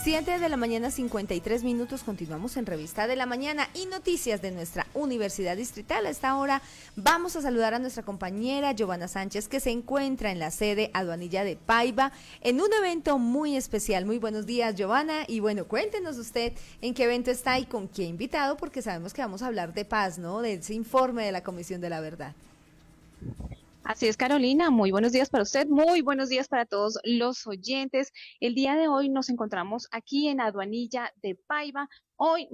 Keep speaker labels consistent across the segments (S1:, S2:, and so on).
S1: 7 de la mañana, 53 minutos. Continuamos en Revista de la Mañana y noticias de nuestra Universidad Distrital. A esta hora vamos a saludar a nuestra compañera Giovanna Sánchez, que se encuentra en la sede aduanilla de Paiva en un evento muy especial. Muy buenos días, Giovanna. Y bueno, cuéntenos usted en qué evento está y con qué invitado, porque sabemos que vamos a hablar de paz, ¿no? De ese informe de la Comisión de la Verdad.
S2: Así es, Carolina, muy buenos días para usted, muy buenos días para todos los oyentes. El día de hoy nos encontramos aquí en Aduanilla de Paiva. Hoy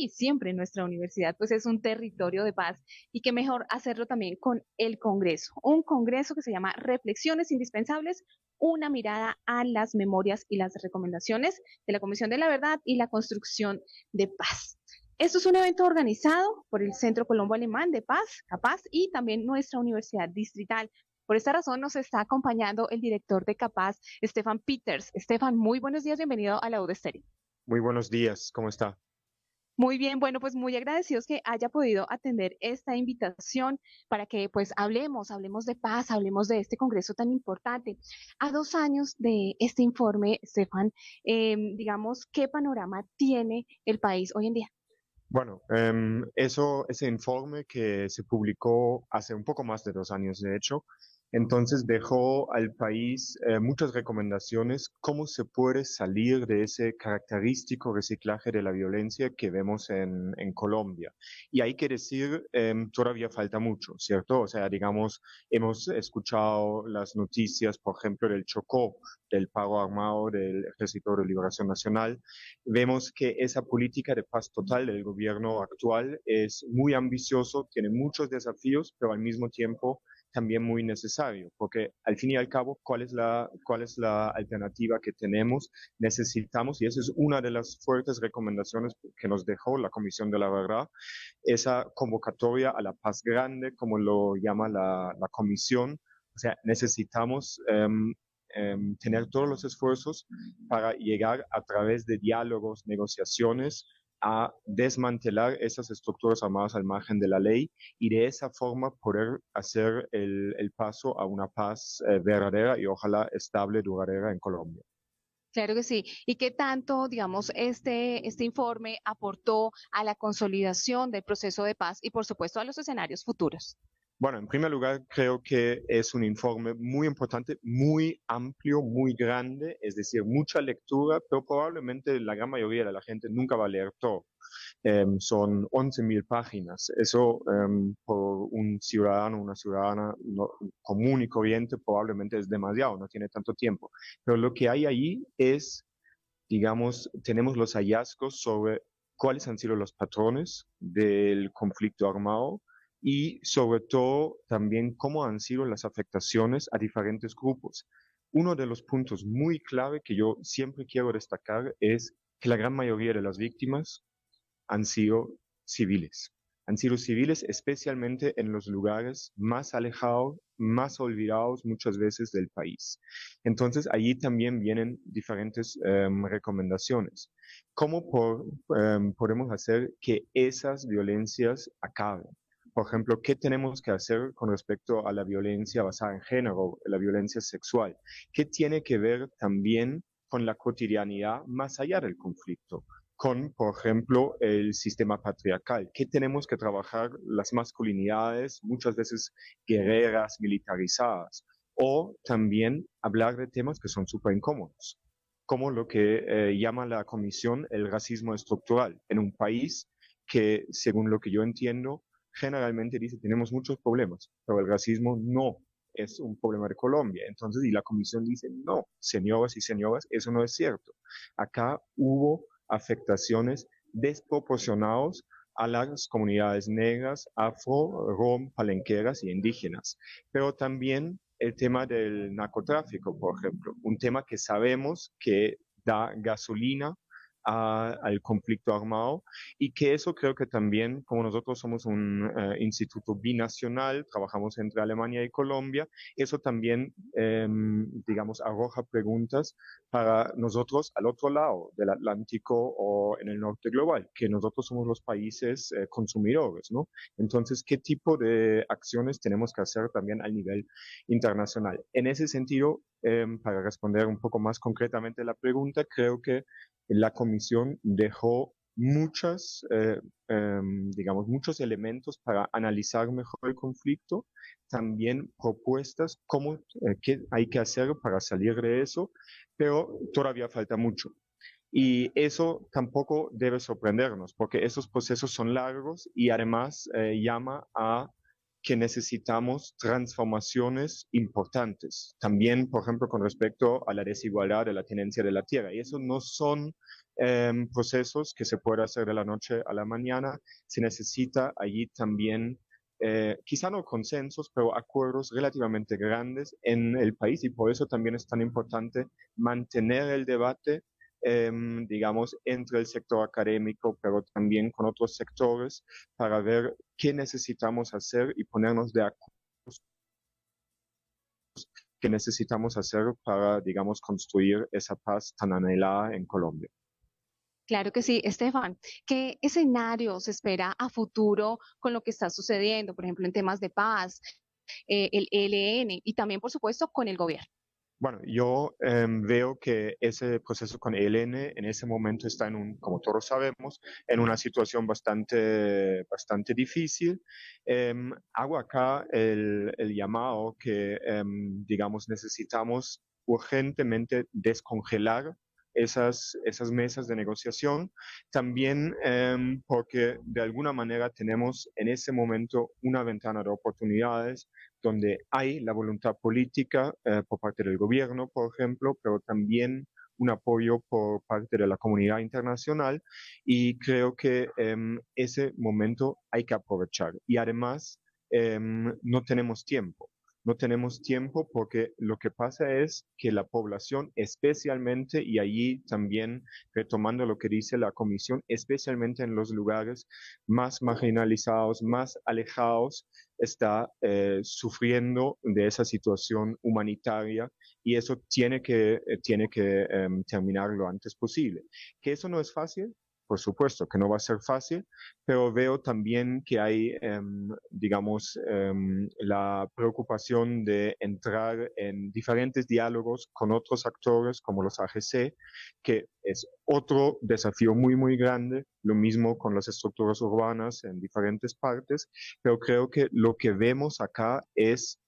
S2: siempre nuestra universidad pues es un territorio de paz y qué mejor hacerlo también con el Congreso, un Congreso que se llama Reflexiones Indispensables, una mirada a las memorias y las recomendaciones de la Comisión de la Verdad y la construcción de paz. Esto es un evento organizado por el Centro Colombo Alemán de Paz, CAPAZ, y también nuestra Universidad Distrital. Por esta razón nos está acompañando el director de CAPAZ, Stefan Peters. Stefan, muy buenos días, bienvenido a la UD Estéreo.
S3: Muy buenos días, ¿cómo está?
S2: Muy bien, bueno, pues muy agradecidos que haya podido atender esta invitación para que pues hablemos de paz, hablemos de este congreso tan importante. A 2 años de este informe, Stefan, digamos, ¿qué panorama tiene el país hoy en día?
S3: Bueno, ese informe que se publicó hace un poco más de 2 años, de hecho, entonces dejó al país muchas recomendaciones cómo se puede salir de ese característico reciclaje de la violencia que vemos en Colombia. Y hay que decir, todavía falta mucho, ¿cierto? O sea, digamos, hemos escuchado las noticias, por ejemplo, del Chocó, del paro armado del Ejército de Liberación Nacional. Vemos que esa política de paz total del gobierno actual es muy ambicioso, tiene muchos desafíos, pero al mismo tiempo también muy necesario, porque al fin y al cabo, cuál es la alternativa que tenemos? Necesitamos, y esa es una de las fuertes recomendaciones que nos dejó la Comisión de la Verdad, esa convocatoria a la paz grande, como lo llama la Comisión. O sea, necesitamos tener todos los esfuerzos para llegar a través de diálogos, negociaciones, a desmantelar esas estructuras armadas al margen de la ley y de esa forma poder hacer el paso a una paz verdadera y ojalá estable, duradera en Colombia.
S2: Claro que sí. ¿Y qué tanto, digamos, este informe aportó a la consolidación del proceso de paz y, por supuesto, a los escenarios futuros?
S3: Bueno, en primer lugar, creo que es un informe muy importante, muy amplio, muy grande, es decir, mucha lectura, pero probablemente la gran mayoría de la gente nunca va a leer todo. Son 11.000 páginas. Eso por un ciudadano, una ciudadana común y corriente probablemente es demasiado, no tiene tanto tiempo. Pero lo que hay ahí es, digamos, tenemos los hallazgos sobre cuáles han sido los patrones del conflicto armado y sobre todo también cómo han sido las afectaciones a diferentes grupos. Uno de los puntos muy clave que yo siempre quiero destacar es que la gran mayoría de las víctimas han sido civiles. Han sido civiles especialmente en los lugares más alejados, más olvidados muchas veces del país. Entonces, allí también vienen diferentes recomendaciones. ¿Cómo podemos hacer que esas violencias acaben? Por ejemplo, ¿qué tenemos que hacer con respecto a la violencia basada en género, la violencia sexual? ¿Qué tiene que ver también con la cotidianidad más allá del conflicto? Con, por ejemplo, el sistema patriarcal. ¿Qué tenemos que trabajar? Las masculinidades, muchas veces guerreras, militarizadas, o también hablar de temas que son súper incómodos, como lo que llama la Comisión el racismo estructural en un país que, según lo que yo entiendo, generalmente dice tenemos muchos problemas, pero el racismo no es un problema de Colombia. Entonces, y la Comisión dice, no, señoras y señoras, eso no es cierto. Acá hubo afectaciones desproporcionadas a las comunidades negras, afro, rom, palenqueras y indígenas. Pero también el tema del narcotráfico, por ejemplo, un tema que sabemos que da gasolina al conflicto armado y que eso creo que también, como nosotros somos un instituto binacional, trabajamos entre Alemania y Colombia, eso también, digamos, arroja preguntas para nosotros al otro lado del Atlántico o en el norte global, que nosotros somos los países consumidores, ¿no? Entonces, ¿qué tipo de acciones tenemos que hacer también a nivel internacional? En ese sentido, para responder un poco más concretamente la pregunta, creo que la Comisión dejó digamos, muchos elementos para analizar mejor el conflicto, también propuestas qué hay que hacer para salir de eso, pero todavía falta mucho. Y eso tampoco debe sorprendernos, porque esos procesos son largos y además llama a que necesitamos transformaciones importantes. También, por ejemplo, con respecto a la desigualdad de la tenencia de la tierra. Y eso no son procesos que se puede hacer de la noche a la mañana. Se necesita allí también, quizá no consensos, pero acuerdos relativamente grandes en el país. Y por eso también es tan importante mantener el debate digamos, entre el sector académico, pero también con otros sectores, para ver qué necesitamos hacer y ponernos de acuerdo qué necesitamos hacer para, digamos, construir esa paz tan anhelada en Colombia.
S2: Claro que sí, Estefan. ¿Qué escenario se espera a futuro con lo que está sucediendo, por ejemplo, en temas de paz, el ELN y también, por supuesto, con el gobierno?
S3: Bueno, yo veo que ese proceso con ELN en ese momento está como todos sabemos, en una situación bastante difícil. Hago acá el llamado que, digamos, necesitamos urgentemente descongelar esas mesas de negociación, también porque de alguna manera tenemos en ese momento una ventana de oportunidades donde hay la voluntad política por parte del gobierno, por ejemplo, pero también un apoyo por parte de la comunidad internacional y creo que ese momento hay que aprovechar. Y además, no tenemos tiempo. No tenemos tiempo porque lo que pasa es que la población, especialmente, y allí también retomando lo que dice la Comisión, especialmente en los lugares más marginalizados, más alejados, está sufriendo de esa situación humanitaria y eso tiene que terminar lo antes posible. Que eso no es fácil, por supuesto que no va a ser fácil, pero veo también que hay, digamos, la preocupación de entrar en diferentes diálogos con otros actores como los AGC, que es otro desafío muy grande, lo mismo con las estructuras urbanas en diferentes partes, pero creo que lo que vemos acá es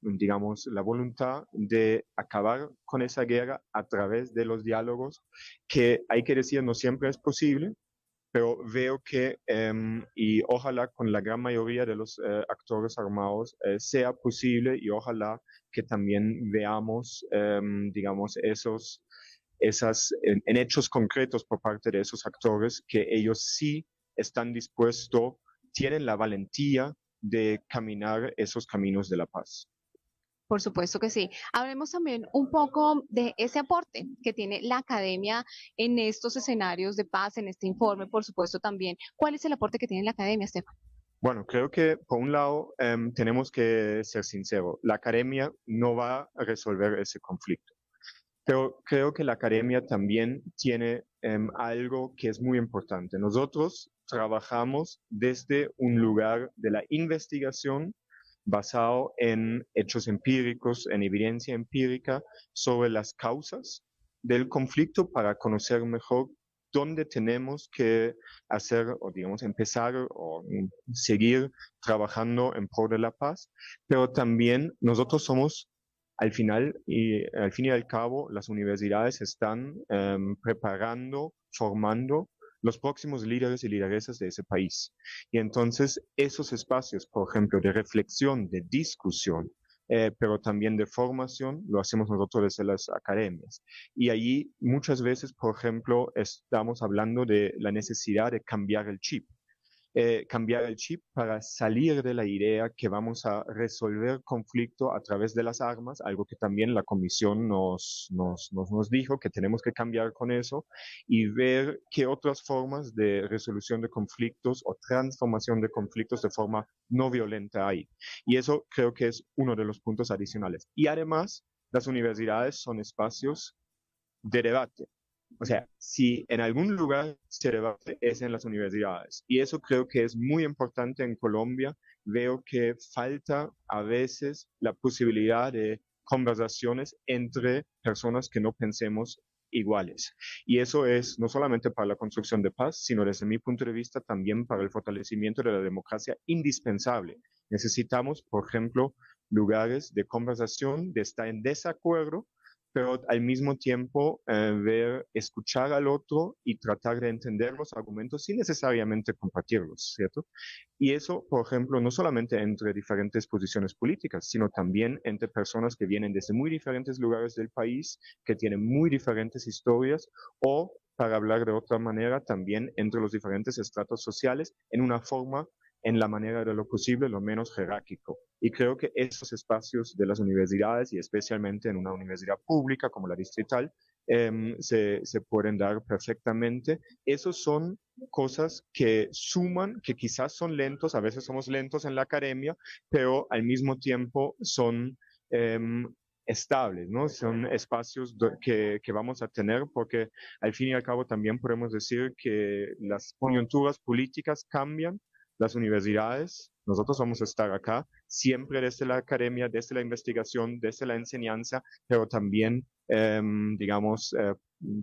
S3: digamos, la voluntad de acabar con esa guerra a través de los diálogos, que hay que decir no siempre es posible, pero veo que, y ojalá con la gran mayoría de los actores armados sea posible y ojalá que también veamos, digamos, en hechos concretos por parte de esos actores que ellos sí están dispuestos, tienen la valentía de caminar esos caminos de la paz.
S2: Por supuesto que sí. Hablemos también un poco de ese aporte que tiene la academia en estos escenarios de paz, en este informe, por supuesto también. ¿Cuál es el aporte que tiene la academia, Estefan?
S3: Bueno, creo que por un lado tenemos que ser sinceros, la academia no va a resolver ese conflicto, pero creo que la academia también tiene algo que es muy importante. Nosotros trabajamos desde un lugar de la investigación basado en hechos empíricos, en evidencia empírica sobre las causas del conflicto para conocer mejor dónde tenemos que hacer o digamos empezar o seguir trabajando en pro de la paz, pero también nosotros somos al fin y al cabo, las universidades están preparando, formando los próximos líderes y lideresas de ese país. Y entonces esos espacios, por ejemplo, de reflexión, de discusión, pero también de formación, lo hacemos nosotros desde las academias. Y allí muchas veces, por ejemplo, estamos hablando de la necesidad de cambiar el chip para salir de la idea que vamos a resolver conflicto a través de las armas, algo que también la Comisión nos dijo que tenemos que cambiar con eso y ver qué otras formas de resolución de conflictos o transformación de conflictos de forma no violenta hay. Y eso creo que es uno de los puntos adicionales. Y además, las universidades son espacios de debate. O sea, si en algún lugar se debate es en las universidades. Y eso creo que es muy importante en Colombia. Veo que falta a veces la posibilidad de conversaciones entre personas que no pensemos iguales. Y eso es no solamente para la construcción de paz, sino desde mi punto de vista también para el fortalecimiento de la democracia indispensable. Necesitamos, por ejemplo, lugares de conversación, de estar en desacuerdo, pero al mismo tiempo escuchar al otro y tratar de entender los argumentos sin necesariamente compartirlos, ¿cierto? Y eso, por ejemplo, no solamente entre diferentes posiciones políticas, sino también entre personas que vienen desde muy diferentes lugares del país, que tienen muy diferentes historias, o, para hablar de otra manera, también entre los diferentes estratos sociales en una forma, en la manera de lo posible, lo menos jerárquico. Y creo que esos espacios de las universidades, y especialmente en una universidad pública como la distrital, se pueden dar perfectamente. Esos son cosas que suman, que quizás son lentos, a veces somos lentos en la academia, pero al mismo tiempo son estables, ¿no? Son espacios que vamos a tener porque al fin y al cabo también podemos decir que las coyunturas políticas cambian, las universidades, nosotros vamos a estar acá siempre desde la academia, desde la investigación, desde la enseñanza, pero también, digamos,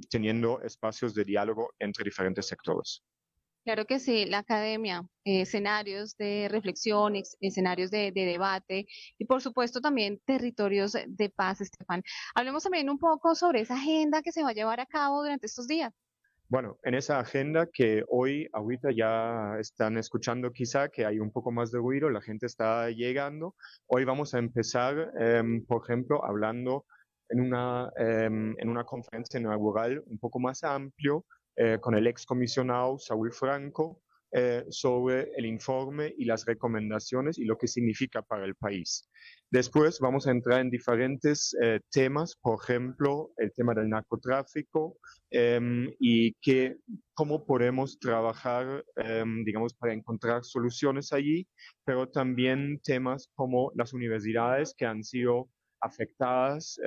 S3: teniendo espacios de diálogo entre diferentes sectores.
S2: Claro que sí, la academia, escenarios de reflexión, escenarios de debate y por supuesto también territorios de paz, Estefan. Hablemos también un poco sobre esa agenda que se va a llevar a cabo durante estos días.
S3: Bueno, en esa agenda que hoy, ahorita ya están escuchando quizá que hay un poco más de ruido, la gente está llegando. Hoy vamos a empezar, por ejemplo, hablando en una conferencia inaugural un poco más amplio con el excomisionado Saúl Franco sobre el informe y las recomendaciones y lo que significa para el país. Después vamos a entrar en diferentes temas, por ejemplo, el tema del narcotráfico, y cómo podemos trabajar, digamos, para encontrar soluciones allí, pero también temas como las universidades que han sido afectadas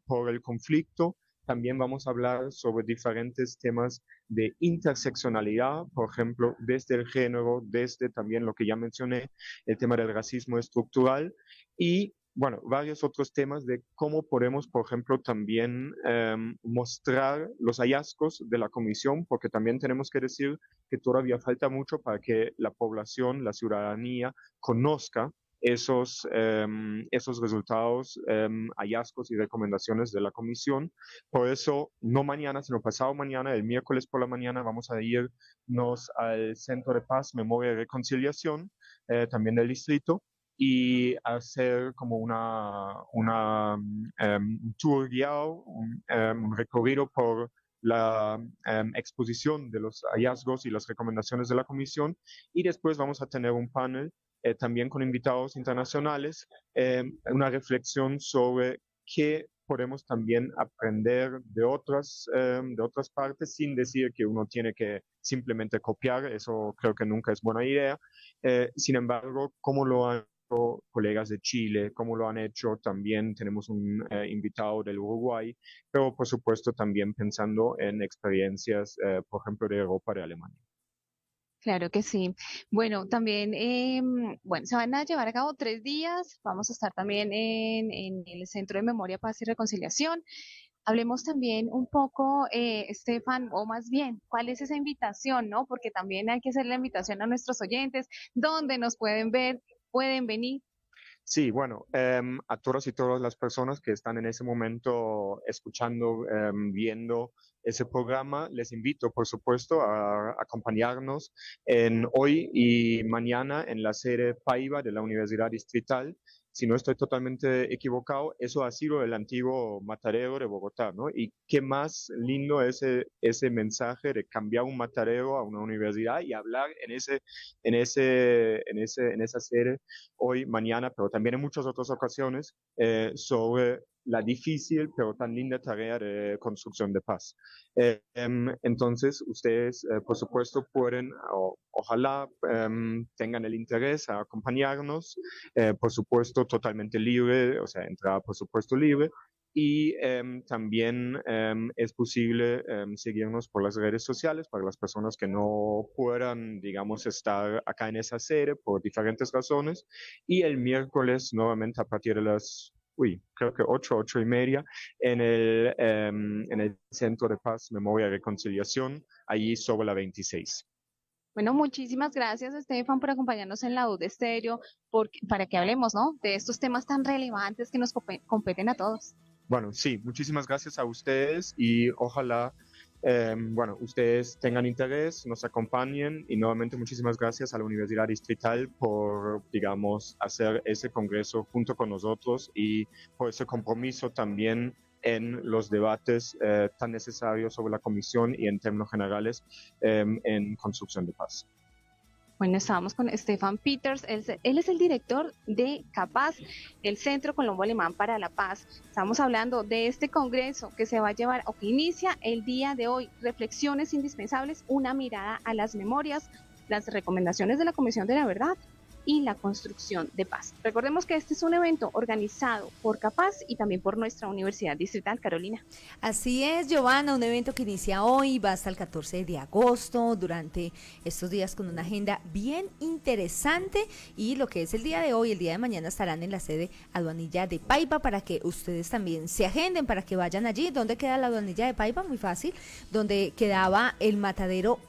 S3: por el conflicto. También vamos a hablar sobre diferentes temas de interseccionalidad, por ejemplo, desde el género, desde también lo que ya mencioné, el tema del racismo estructural y bueno, varios otros temas de cómo podemos, por ejemplo, también mostrar los hallazgos de la comisión, porque también tenemos que decir que todavía falta mucho para que la población, la ciudadanía, conozca esos resultados, hallazgos y recomendaciones de la comisión. Por eso, no mañana, sino pasado mañana, el miércoles por la mañana, vamos a irnos al Centro de Paz, Memoria y Reconciliación, también del distrito, y hacer como un tour guiado, un recorrido por la exposición de los hallazgos y las recomendaciones de la comisión y después vamos a tener un panel también con invitados internacionales, una reflexión sobre qué podemos también aprender de otras partes sin decir que uno tiene que simplemente copiar, eso creo que nunca es buena idea. Sin embargo, cómo lo han hecho colegas de Chile, cómo lo han hecho también, tenemos un invitado del Uruguay, pero por supuesto también pensando en experiencias, por ejemplo, de Europa, de Alemania.
S2: Claro que sí. Bueno, también, bueno, se van a llevar a cabo 3 días. Vamos a estar también en el Centro de Memoria, Paz y Reconciliación. Hablemos también un poco, Estefan, o más bien, ¿cuál es esa invitación, no? Porque también hay que hacer la invitación a nuestros oyentes, dónde nos pueden ver, pueden venir.
S3: Sí, bueno, a todas y todas las personas que están en ese momento escuchando, viendo ese programa, les invito, por supuesto, a acompañarnos en hoy y mañana en la sede Paiva de la Universidad Distrital. Si no estoy totalmente equivocado, eso ha sido el antiguo matadero de Bogotá, ¿no? Y qué más lindo ese mensaje de cambiar un matadero a una universidad y hablar en esa sede hoy, mañana, pero también en muchas otras ocasiones, sobre la difícil pero tan linda tarea de construcción de paz. Entonces, ustedes, por supuesto, pueden, ojalá tengan el interés a acompañarnos, por supuesto, totalmente libre, o sea, entrada, por supuesto, libre. Y también es posible seguirnos por las redes sociales para las personas que no puedan, digamos, estar acá en esa sede por diferentes razones. Y el miércoles, nuevamente a partir de las creo que 8:30, en el Centro de Paz, Memoria y Reconciliación, allí sobre la 26.
S2: Bueno, muchísimas gracias, Estefan, por acompañarnos en la U de Estéreo, para que hablemos, ¿no? De estos temas tan relevantes que nos competen a todos.
S3: Bueno, sí, muchísimas gracias a ustedes y ojalá, ustedes tengan interés, nos acompañen y nuevamente muchísimas gracias a la Universidad Distrital por, digamos, hacer ese congreso junto con nosotros y por ese compromiso también en los debates tan necesarios sobre la comisión y en términos generales en construcción de paz.
S2: Bueno, estábamos con Stefan Peters, él es el director de CAPAZ, el Centro Colombo Alemán para la Paz. Estamos hablando de este congreso que se va a llevar o que inicia el día de hoy, reflexiones indispensables, una mirada a las memorias, las recomendaciones de la Comisión de la Verdad y la construcción de paz. Recordemos que este es un evento organizado por CAPAZ y también por nuestra Universidad Distrital, Carolina.
S1: Así es, Giovanna, un evento que inicia hoy, va hasta el 14 de agosto, durante estos días con una agenda bien interesante, y lo que es el día de hoy, el día de mañana estarán en la sede Aduanilla de Paipa para que ustedes también se agenden, para que vayan allí. ¿Dónde queda la Aduanilla de Paipa? Muy fácil, donde quedaba el matadero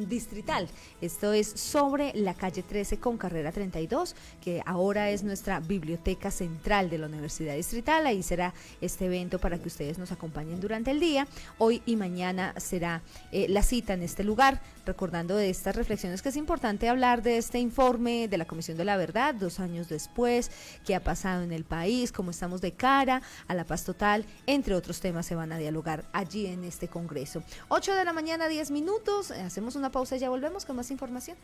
S1: distrital. Esto es sobre la calle 13 con carrera 32, que ahora es nuestra biblioteca central de la Universidad Distrital. Ahí será este evento para que ustedes nos acompañen durante el día. Hoy y mañana será la cita en este lugar, recordando de estas reflexiones, que es importante hablar de este informe de la Comisión de la Verdad, 2 años después, qué ha pasado en el país, cómo estamos de cara a la paz total, entre otros temas se van a dialogar allí en este congreso. 8 de la mañana, 10 minutos, hacemos una pausa y ya volvemos con más información.